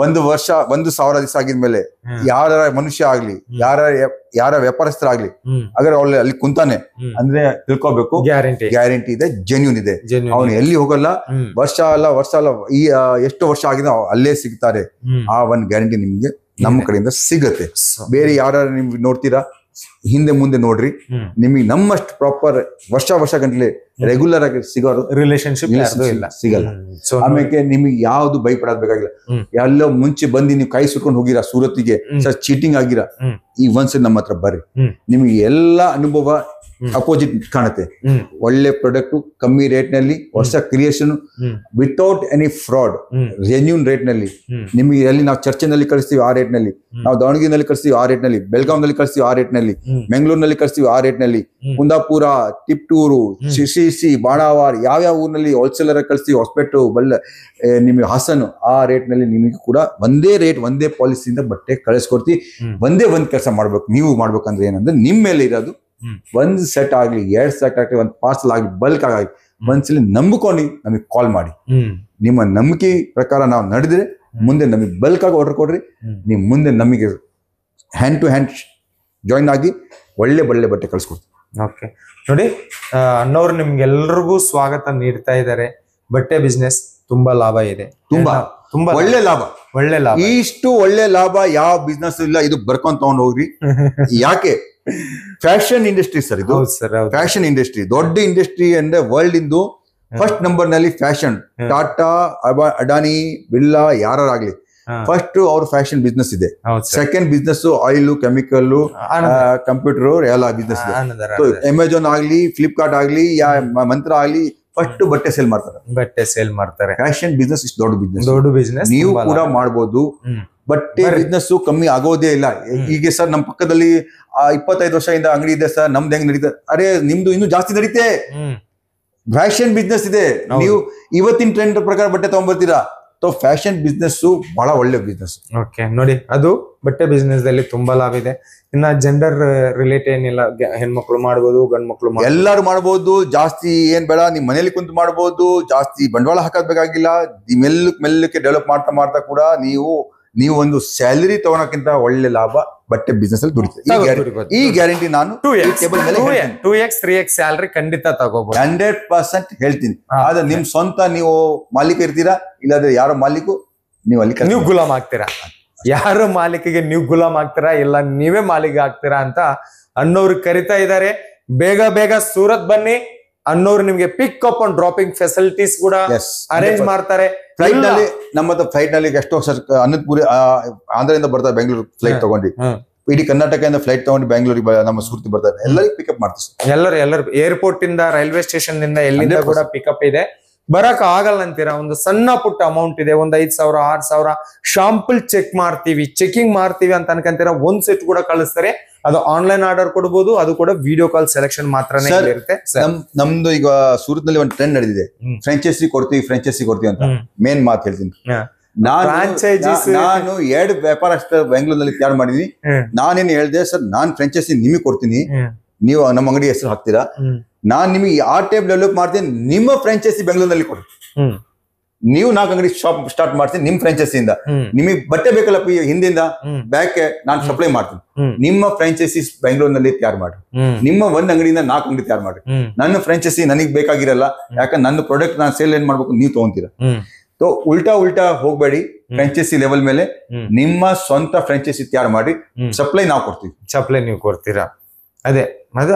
1 ವರ್ಷ 1,000 ದಿವಸ ಆಗಿದ್ಮೇಲೆ ಯಾರ ಮನುಷ್ಯ ಆಗ್ಲಿ, ಯಾರ ವ್ಯಾಪಾರಸ್ಥರಾಗ್ಲಿ, ಅಗರ್ ಅಲ್ಲಿ ಕುಂತಾನೆ ಅಂದ್ರೆ ತಿಳ್ಕೊಬೇಕು, ಗ್ಯಾರಂಟಿ ಇದೆ, ಜೆನ್ಯೂನ್ ಇದೆ. ಅವನು ಎಲ್ಲಿ ಹೋಗಲ್ಲ, ವರ್ಷ ಅಲ್ಲ ಈ ಎಷ್ಟು ವರ್ಷ ಆಗಿದೆ ಅಲ್ಲೇ ಸಿಗ್ತಾರೆ. ಆ ಒಂದ್ ಗ್ಯಾರಂಟಿ ನಿಮ್ಗೆ ನಮ್ಮ ಕಡೆಯಿಂದ ಸಿಗತ್ತೆ. ಬೇರೆ ಯಾರು ನಿಮ್ಗೆ ನೋಡ್ತೀರಾ, ಹಿಂದೆ ಮುಂದೆ ನೋಡ್ರಿ, ನಿಮಗೆ ನಮ್ಮಷ್ಟು ಪ್ರಾಪರ್ ವರ್ಷ ಗಂಟಲೆ ರೆಗ್ಯುಲರ್ ಆಗಿ ಸಿಗೋರು ರಿಲೇಶನ್ಶಿಪ್ ಸಿಗಲ್ಲ. ಆಮೇಲೆ ನಿಮಗೆ ಯಾವ್ದು ಭಯಪಡಬೇಕಾಗಿಲ್ಲ. ಎಲ್ಲೋ ಮುಂಚೆ ಬಂದು ನೀವು ಕೈ ಸುಟ್ಕೊಂಡು ಹೋಗಿರಾ ಸೂರತ್ತಿಗೆ, ಸರ್ ಚೀಟಿಂಗ್ ಆಗಿರಾ, ಈ ಒಂದ್ಸರಿ ನಮ್ಮ ಹತ್ರ ಬರ್ರಿ, ನಿಮಗೆ ಎಲ್ಲಾ ಅನುಭವ ಅಪೋಸಿಟ್ ಕಾಣುತ್ತೆ. ಒಳ್ಳೆ ಪ್ರಾಡಕ್ಟ್, ಕಮ್ಮಿ ರೇಟ್ ನಲ್ಲಿ, ಹೊಸ creation, without any fraud, genuine rate ನಲ್ಲಿ ನಿಮಗೆ. ಅಲ್ಲಿ ನಾವು ಚರ್ಚೆನಲ್ಲಿ ಕಳಿಸ್ತೀವಿ ಆ ರೇಟ್ ನಲ್ಲಿ, ನಾವು ದಾವಣಗೆರೆನಲ್ಲಿ ಕಳಿಸ್ತೀವಿ ಆ ರೇಟ್ ನಲ್ಲಿ, ಬೆಳಗಾವಿನಲ್ಲಿ ಕಳಿಸ್ತೀವಿ ಆ ರೇಟ್ ನಲ್ಲಿ, ಬೆಂಗಳೂರಿನಲ್ಲಿ ಕಳಿಸ್ತೀವಿ ಆ ರೇಟ್ ನಲ್ಲಿ, ಕುಂದಾಪುರ, ತಿಪ್ಟೂರು, ಶಿರ್ಸಿ, ಬಾಣಾವಾರ್, ಯಾವ್ಯಾವ ಊರಿನಲ್ಲಿ ಹೋಲ್ಸೇಲರ್ ಕಳಿಸ್ತೀವಿ, ಹೊಸಪೇಟೆ, ನಿಮಗೆ ಹಾಸನ, ಆ ರೇಟ್ ನಲ್ಲಿ ನಿಮಗೆ ಕೂಡ ಒಂದೇ ರೇಟ್, ಒಂದೇ ಪಾಲಿಸಿಯಿಂದ ಬಟ್ಟೆ ಕಳಿಸ್ಕೊಡ್ತೀವಿ. ಒಂದೇ ಕೆಲಸ ಮಾಡ್ಬೇಕು. ನೀವು ಮಾಡ್ಬೇಕಂದ್ರೆ ಏನಂದ್ರೆ, ನಿಮ್ಮ ಮೇಲೆ ಇರೋದು 1 ಸೆಟ್ ಆಗ್ಲಿ, 2 ಸೆಟ್ ಆಗ್ಲಿ, 1 ಪಾರ್ಸಲ್ ಆಗ್ಲಿ, ಬಲ್ಕ್ ಆಗಲಿ, ಒಂದ್ಸಲಿ ನಂಬಿಕೊಂಡು ನಮಗೆ ಕಾಲ್ ಮಾಡಿ. ನಿಮ್ಮ ನಂಬಿಕೆ ಪ್ರಕಾರ ನಾವು ನಡೆದ್ರೆ ಮುಂದೆ ನಮಗೆ ಬಲ್ಕ್ ಆಗಿ ಆರ್ಡರ್ ಕೊಡ್ರಿ. ನೀವು ಮುಂದೆ ನಮಗೆ ಹ್ಯಾಂಡ್ ಟು ಹ್ಯಾಂಡ್ ಜಾಯಿನ್ ಆಗಿ ಒಳ್ಳೆ ಬಟ್ಟೆ ಕಳ್ಸಿಕೊಡ್ತೀವಿ. ನೋಡಿ, ಅಣ್ಣವ್ರು ನಿಮ್ಗೆಲ್ರಿಗೂ ಸ್ವಾಗತ ನೀಡ್ತಾ ಇದ್ದಾರೆ. ಬಟ್ಟೆ ಬಿಸ್ನೆಸ್ ತುಂಬಾ ಲಾಭ ಇದೆ, ತುಂಬಾ ಒಳ್ಳೆ ಲಾಭ. ಇಷ್ಟು ಒಳ್ಳೆ ಲಾಭ ಯಾವ ಬಿಸ್ನೆಸ್ ಇಲ್ಲ. ಇದು ಬರ್ಕೊಂಡ್ ತಗೊಂಡ್ ಹೋಗ್ರಿ. ಯಾಕೆ? ಫ್ಯಾಷನ್ ಇಂಡಸ್ಟ್ರಿ ಸರ್ ಇದು. ಫ್ಯಾಷನ್ ಇಂಡಸ್ಟ್ರಿ ದೊಡ್ಡ ಇಂಡಸ್ಟ್ರಿ ಅಂದ್ರೆ ವರ್ಲ್ಡ್ ಇಂದು ಫಸ್ಟ್ ನಂಬರ್ ನಲ್ಲಿ ಫ್ಯಾಷನ್. ಟಾಟಾ, ಅಡಾನಿ, ಬಿರ್ಲಾ ಯಾರಾಗ್ಲಿ ಫಸ್ಟ್ ಅವ್ರ ಫ್ಯಾಷನ್ ಬಿಸ್ನೆಸ್ ಇದೆ. Second business oil, chemical, computer ಎಲ್ಲ ಬಿಸ್ನೆಸ್ ಇದೆ. ಅಮೆಜಾನ್ ಆಗ್ಲಿ, ಫ್ಲಿಪ್ಕಾರ್ಟ್ ಆಗ್ಲಿ, ಮಂತ್ರ ಆಗ್ಲಿ, ಫಸ್ಟ್ ಬಟ್ಟೆ ಸೇಲ್ ಮಾಡ್ತಾರೆ. ಫ್ಯಾಷನ್ ಬಿಸ್ನೆಸ್ ಇಷ್ಟು ದೊಡ್ಡ ಬಿಸ್ನೆಸ್ ನೀವು ಕೂಡ ಮಾಡ್ಬೋದು. ಬಟ್ಟೆ ಬಿಸ್ನೆಸ್ ಕಮ್ಮಿ ಆಗೋದೇ ಇಲ್ಲ. ಈಗ ಸರ್ ನಮ್ಮ ಪಕ್ಕದಲ್ಲಿ 25 ವರ್ಷದಿಂದ ಅಂಗಡಿ ಇದೆ ಸರ್, ನಮ್ದು ಹೆಂಗ್ ನಡೀತದೆ? ಅರೆ ನಿಮ್ದು ಇನ್ನೂ ಜಾಸ್ತಿ ನಡೀತೆ. ಫ್ಯಾಷನ್ ಬಿಸ್ನೆಸ್ ಇದೆ, ನೀವು ಇವತ್ತಿನ ಟ್ರೆಂಡ್ ಪ್ರಕಾರ ಬಟ್ಟೆ ತಗೊಂಡ್ಬರ್ತೀರಾ. ಫ್ಯಾಷನ್ ಬಿಸ್ನೆಸ್ ಬಹಳ ಒಳ್ಳೆ ಬಿಸ್ನೆಸ್. ನೋಡಿ, ಅದು ಬಟ್ಟೆ ಬಿಸ್ನೆಸ್ ದಲ್ಲಿ ತುಂಬಾ ಲಾಭ ಇದೆ. ಇನ್ನ ಜೆಂಡರ್ ರಿಲೇಟ್ ಏನಿಲ್ಲ, ಹೆಣ್ಮಕ್ಳು ಮಾಡ್ಬೋದು, ಗಂಡ್ ಮಕ್ಳು ಎಲ್ಲಾರು ಮಾಡ್ಬೋದು. ಜಾಸ್ತಿ ಏನ್ ಬೇಡ, ನಿಮ್ ಮನೇಲಿ ಕುಂತು ಮಾಡ್ಬೋದು. ಜಾಸ್ತಿ ಬಂಡವಾಳ ಹಾಕೋದ್ಬೇಕಾಗಿಲ್ಲ. ಮೆಲ್ಲಕ್ಕೆ ಡೆವಲಪ್ ಮಾಡ್ತಾ ಕೂಡ ನೀವು ಒಂದು ಸ್ಯಾಲರಿ ತಗೊಳಕ್ಕಿಂತ ಒಳ್ಳೆ ಲಾಭ ಬಟ್ಟೆ ಬಿಸ್ನೆಸ್ ಅಲ್ಲಿ ದುಡಿತೀವಿ. ಈ ಗ್ಯಾರಂಟಿ ನಾನು 2x 3x ಸ್ಯಾಲರಿ ಖಂಡಿತ ತಗೋಬಹುದು, 100% ಹೇಳ್ತೀನಿ. ಆದ್ರೆ ನಿಮ್ ಸ್ವಂತ ನೀವು ಮಾಲೀಕ ಇರ್ತೀರಾ, ಇಲ್ಲಾಂದ್ರೆ ಯಾರೋ ಮಾಲೀಕು ನೀವು ಅಲ್ಲಿ ನೀವು ಗುಲಾಮ್ ಆಗ್ತೀರಾ. ಯಾರೋ ಮಾಲೀಕಿಗೆ ನೀವು ಗುಲಾಮ್ ಆಗ್ತೀರಾ, ಇಲ್ಲ ನೀವೇ ಮಾಲೀಕ ಆಗ್ತೀರಾ ಅಂತ ಅಣ್ಣವ್ರು ಕರಿತಾ ಇದ್ದಾರೆ. ಬೇಗ ಸೂರತ್ ಬನ್ನಿ. ಅಣ್ಣವ್ರು ನಿಮ್ಗೆ pick up and dropping facilities ಕೂಡ ಅರೇಂಜ್ ಮಾಡ್ತಾರೆ. ಫ್ಲೈಟ್ ನಲ್ಲಿ ನಮ್ಮ ಹತ್ರ ಫ್ಲೈಟ್ ನಲ್ಲಿ ಎಷ್ಟೋ ಅನಂತಪುರಿ ಆಂಧ್ರದಿಂದ ಬರ್ತಾರೆ, ಬೆಂಗಳೂರು ಫ್ಲೈಟ್ ತಗೊಂಡು, ಇಡೀ ಕರ್ನಾಟಕದಿಂದ ಫ್ಲೈಟ್ ತಗೊಂಡು ಬೆಂಗಳೂರಿಗೆ ನಮ್ಮ ಸುರ್ತಿ ಬರ್ತಾರೆ. ಎಲ್ಲರಿಗೂ ಪಿಕಪ್ ಮಾಡ್ತೀವಿ. ಎಲ್ಲರೂ ಏರ್ಪೋರ್ಟ್ ಇಂದ, ರೈಲ್ವೆ ಸ್ಟೇಷನ್ ನಿಂದ, ಎಲ್ಲಿಂದ ಕೂಡ ಪಿಕಪ್ ಇದೆ. ಬರಕ್ ಆಗಲ್ಲ ಅಂತೀರಾ, ಒಂದು ಸಣ್ಣ ಪುಟ್ಟ ಅಮೌಂಟ್ ಇದೆ, ಒಂದು 5,000 6,000 ಶಾಂಪಲ್ ಚೆಕಿಂಗ್ ಮಾಡ್ತೀವಿ ಅಂತ ಅನ್ಕಂತೀರಾ, 1 ಸೆಟ್ ಕೂಡ ಕಳಿಸ್ತಾರೆ. ಅದು ಆನ್ಲೈನ್ ಆರ್ಡರ್ ಕೊಡಬಹುದು, ಅದು ಕೂಡ ವಿಡಿಯೋ ಕಾಲ್ ಸೆಲೆಕ್ಷನ್ ಮಾತ್ರನೇ ಇರುತ್ತೆ. ನಮ್ದು ಈಗ ಸೂರತ್ ನಲ್ಲಿ ಒಂದು ಟ್ರೆಂಡ್ ನಡೆದಿದೆ, ಫ್ರಾಂಚೈಸಿ ಕೊಡ್ತೀವಿ ಅಂತ. ಮೇನ್ ಮಾತು ಹೇಳ್ತೀನಿ, ನಾನು 2 ವ್ಯಾಪಾರಸ್ಥ ಬೆಂಗಳೂರಿನಲ್ಲಿ ತಯಾರು ಮಾಡಿದೀನಿ. ನಾನೇನು ಹೇಳ್ದೆ, ಸರ್ ನಾನ್ ಫ್ರಾಂಚೈಸಿ ನಿಮಗೆ ಕೊಡ್ತೀನಿ, ನೀವು ನಮ್ಮ ಅಂಗಡಿ ಹೆಸರು ಹಾಕ್ತೀರಾ, ನಾನ್ ನಿಮಗೆ ಆ ಟೈಪ್ ಡೆವಲಪ್ ಮಾಡ್ತೀನಿ, ನಿಮ್ಮ ಫ್ರಾಂಚೈಸಿ ಬೆಂಗಳೂರಿನಲ್ಲಿ ಕೊಡಿ. ನೀವು 4 ಅಂಗಡಿ ಶಾಪ್ ಸ್ಟಾರ್ಟ್ ಮಾಡ್ತೀನಿ ನಿಮ್ ಫ್ರಾಂಚೈಸಿಯಿಂದ. ನಿಮಗೆ ಬಟ್ಟೆ ಬೇಕಲ್ಲ ಹಿಂದಿಂದ ಬ್ಯಾಕ್ ನಾನು ಸಪ್ಲೈ ಮಾಡ್ತೀನಿ. ನಿಮ್ಮ ಫ್ರಾಂಚೈಸಿ ಬೆಂಗಳೂರಿನಲ್ಲಿ ತಯಾರು ಮಾಡಿ, ನಿಮ್ಮ 1 ಅಂಗಡಿಯಿಂದ 4 ಅಂಗಡಿ ತಯಾರು ಮಾಡಿ. ನನ್ನ ಫ್ರಾಂಚೈಸಿ ನನಗೆ ಬೇಕಾಗಿರಲ್ಲ, ಯಾಕಂದ್ರೆ ನನ್ನ ಪ್ರಾಡಕ್ಟ್ ನಾನು ಸೇಲ್ ಏನ್ ಮಾಡ್ಬೇಕು ನೀವು ತಗೊಂತೀರಾ. तो उल्टा ಹೋಗಬೇಡಿ, ಫ್ರಾಂಚೈಸಿ ಲೆವೆಲ್ ಮೇಲೆ ನಿಮ್ಮ ಸ್ವಂತ ಫ್ರಾಂಚೈಸಿ ತಯಾರು ಮಾಡಿ ಸಪ್ಲೈ ನಾವು ಕೊಡ್ತೀವಿ. ಸಪ್ಲೈ ನೀವು ಕೊಡ್ತೀರಾ? ಅದೇ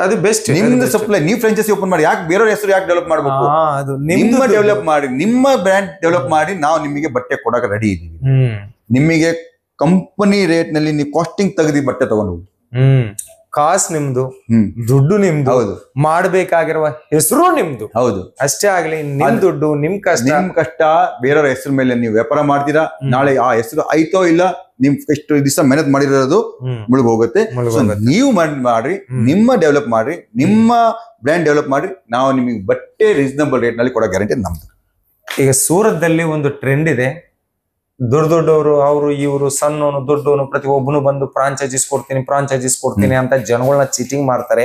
ಅದು ಬೆಸ್ಟ್. ನಿಮ್ದು ಸಪ್ಲೈ ನೀವು ಫ್ರಾಂಚೈಸಿ ಓಪನ್ ಮಾಡಿ, ಯಾಕೆ ಬೇರೆಯವ್ರ ಹೆಸರು ಯಾಕೆ ಡೆವಲಪ್ ಮಾಡಬೇಕು? ನಿಮ್ಮ ಡೆವಲಪ್ ಮಾಡಿ, ನಿಮ್ಮ ಬ್ರ್ಯಾಂಡ್ ಡೆವಲಪ್ ಮಾಡಿ ನಾವು ನಿಮಗೆ ಬಟ್ಟೆ ಕೊಡಕ್ಕೆ ರೆಡಿ ಇದ್ದೀವಿ. ನಿಮಗೆ ಕಂಪನಿ ರೇಟ್ ನಲ್ಲಿ ನೀವು ಕಾಸ್ಟಿಂಗ್ ತೆಗೆದು ಬಟ್ಟೆ ತಗೊಂಡು ಹೋಗಿ. ಕಾಸ್ ನಿಮ್ದು, ದುಡ್ಡು ನಿಮ್ದು, ಹೌದು, ಮಾಡಬೇಕಾಗಿರುವ ಹೆಸರು ನಿಮ್ದು, ಹೌದು, ಅಷ್ಟೇ ಆಗ್ಲಿ. ನಿಮ್ ದುಡ್ಡು, ನಿಮ್ ಕಷ್ಟ ಬೇರೆಯವ್ರ ಹೆಸರು ಮೇಲೆ ನೀವು ವ್ಯಾಪಾರ ಮಾಡ್ತೀರಾ, ನಾಳೆ ಆ ಹೆಸರು ಆಯ್ತೋ ಇಲ್ಲ, ನಿಮ್ ಎಷ್ಟು ದಿವಸ ಮೆಹನತ್ ಮಾಡಿರೋದು ಮುಳುಗ್ ಹೋಗುತ್ತೆ. ನೀವು ಮಾಡ್ರಿ, ನಿಮ್ಮ ಡೆವಲಪ್ ಮಾಡ್ರಿ, ನಿಮ್ಮ ಬ್ರ್ಯಾಂಡ್ ಡೆವಲಪ್ ಮಾಡ್ರಿ, ನಾವು ನಿಮಗೆ ಬಟ್ಟೆ ರೀಸನಬಲ್ ರೇಟ್ ನಲ್ಲಿ ಕೊಡೋ ಗ್ಯಾರಂಟಿ ನಮ್ದು. ಈಗ ಸೂರತ್ದಲ್ಲಿ ಒಂದು ಟ್ರೆಂಡ್ ಇದೆ, ದೊಡ್ಡವರು ಅವರು ಇವರು ಸಣ್ಣವನು ದೊಡ್ಡವನು ಪ್ರತಿಯೊಬ್ಬನು ಬಂದು ಫ್ರಾಂಚೈಸಿಸ್ ಕೊಡ್ತೀನಿ ಅಂತ ಜನಗಳನ್ನ ಚೀಟಿಂಗ್ ಮಾಡ್ತಾರೆ.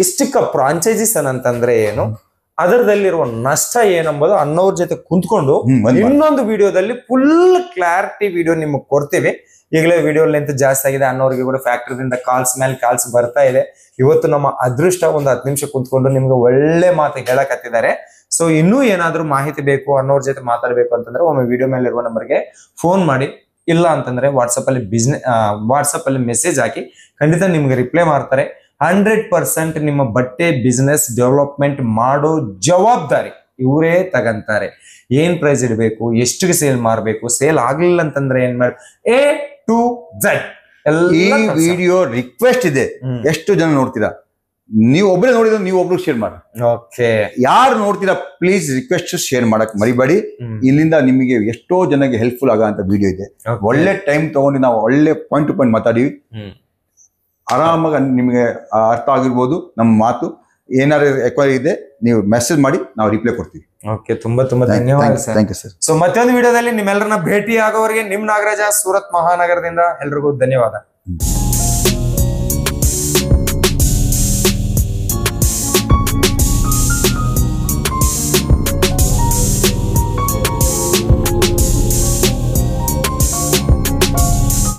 ಇಷ್ಟಕ್ಕ ಫ್ರಾಂಚೈಸಿಸ್ ಅಂತಂದ್ರೆ ಏನು, ಅದರದಲ್ಲಿರುವ ನಷ್ಟ ಏನಂಬುದು ಅನ್ನೋರ್ ಜೊತೆ ಕುಂತ್ಕೊಂಡು ಇನ್ನೊಂದು ವಿಡಿಯೋದಲ್ಲಿ ಫುಲ್ ಕ್ಲಾರಿಟಿ ವಿಡಿಯೋ ನಿಮಗೆ ಕೊಡ್ತೀವಿ. ಈಗಲೇ ವಿಡಿಯೋ ಲೆಂತ್ ಜಾಸ್ತಿ ಆಗಿದೆ, ಅನ್ನೋರಿಗೆ ಕೂಡ ಫ್ಯಾಕ್ಟ್ರಿದಿಂದ ಕಾಲ್ಸ್ ಮೇಲೆ ಕಾಲ್ಸ್ ಬರ್ತಾ ಇದೆ. ಇವತ್ತು ನಮ್ಮ ಅದೃಷ್ಟ ಒಂದು 10 ನಿಮಿಷ ಕುಂತ್ಕೊಂಡು ನಿಮ್ಗೆ ಒಳ್ಳೆ ಮಾತು ಹೇಳಕತ್ತಿದ್ದಾರೆ. ಸೊ ಇನ್ನೂ ಏನಾದ್ರೂ ಮಾಹಿತಿ ಬೇಕು, ಅನ್ನೋರ್ ಜೊತೆ ಮಾತಾಡ್ಬೇಕು ಅಂತಂದ್ರೆ ಒಮ್ಮೆ ವಿಡಿಯೋ ಮೇಲೆ ಇರುವ ನಂಬರ್ಗೆ ಫೋನ್ ಮಾಡಿ, ಇಲ್ಲ ಅಂತಂದ್ರೆ ವಾಟ್ಸಪ್ ಅಲ್ಲಿ ಮೆಸೇಜ್ ಹಾಕಿ, ಖಂಡಿತ ನಿಮ್ಗೆ ರಿಪ್ಲೈ ಮಾಡ್ತಾರೆ. 100% ನಿಮ್ಮ ಬಟ್ಟೆ ಬಿಸ್ನೆಸ್ ಡೆವಲಪ್ಮೆಂಟ್ ಮಾಡೋ ಜವಾಬ್ದಾರಿ ಇವರೇ ತಗಂತಾರೆ. ಏನ್ ಪ್ರೈಸ್ ಇಡಬೇಕು, ಎಷ್ಟಿಗೆ ಸೇಲ್ ಮಾಡಬೇಕು, ಸೇಲ್ ಆಗ್ಲಿಲ್ಲ ಅಂತಂದ್ರೆ ಏನ್ ಮಾಡಿ A to Z ಈ ವಿಡಿಯೋ ರಿಕ್ವೆಸ್ಟ್ ಇದೆ. ಎಷ್ಟು ಜನ ನೋಡ್ತೀರಾ? ನೀವು ಒಬ್ಬರೇ ನೋಡಿದ್ರೆ ನೀವು ಒಬ್ರು ಶೇರ್ ಮಾಡಿ. ಓಕೆ, ಯಾರು ನೋಡ್ತೀರಾ ಪ್ಲೀಸ್ ರಿಕ್ವೆಸ್ಟ್ ಶೇರ್ ಮಾಡಕ್ ಮರಿಬೇಡಿ. ಇಲ್ಲಿಂದ ನಿಮಗೆ ಎಷ್ಟೋ ಜನಕ್ಕೆ ಹೆಲ್ಪ್ಫುಲ್ ಆಗೋ ಅಂತ ವಿಡಿಯೋ ಇದೆ. ಒಳ್ಳೆ ಟೈಮ್ ತಗೊಂಡು ನಾವು ಒಳ್ಳೆ ಪಾಯಿಂಟ್ ಟು ಪಾಯಿಂಟ್ ಮಾತಾಡಿವಿ. ಆರಾಮಾಗಿ ನಿಮಗೆ ಅರ್ಥ ಆಗಿರ್ಬೋದು ನಮ್ಮ ಮಾತು. ಏನಾದ್ರು ಎಕ್ವೈರಿ ಇದೆ ನೀವು ಮೆಸೇಜ್ ಮಾಡಿ, ನಾವು ರಿಪ್ಲೈ ಕೊಡ್ತೀವಿ. ಓಕೆ, ತುಂಬಾ ಧನ್ಯವಾದ sir. Thank you sir. So ಮತ್ತೊಂದು ವಿಡಿಯೋದಲ್ಲಿ ನಿಮ್ಮೆಲ್ಲರನ್ನ ಭೇಟಿ ಆಗೋವರೆಗೆ ನಿಮ್ ನಾಗರಾಜ, ಸೂರತ್ ಮಹಾನಗರದಿಂದ ಎಲ್ರಿಗೂ ಧನ್ಯವಾದ.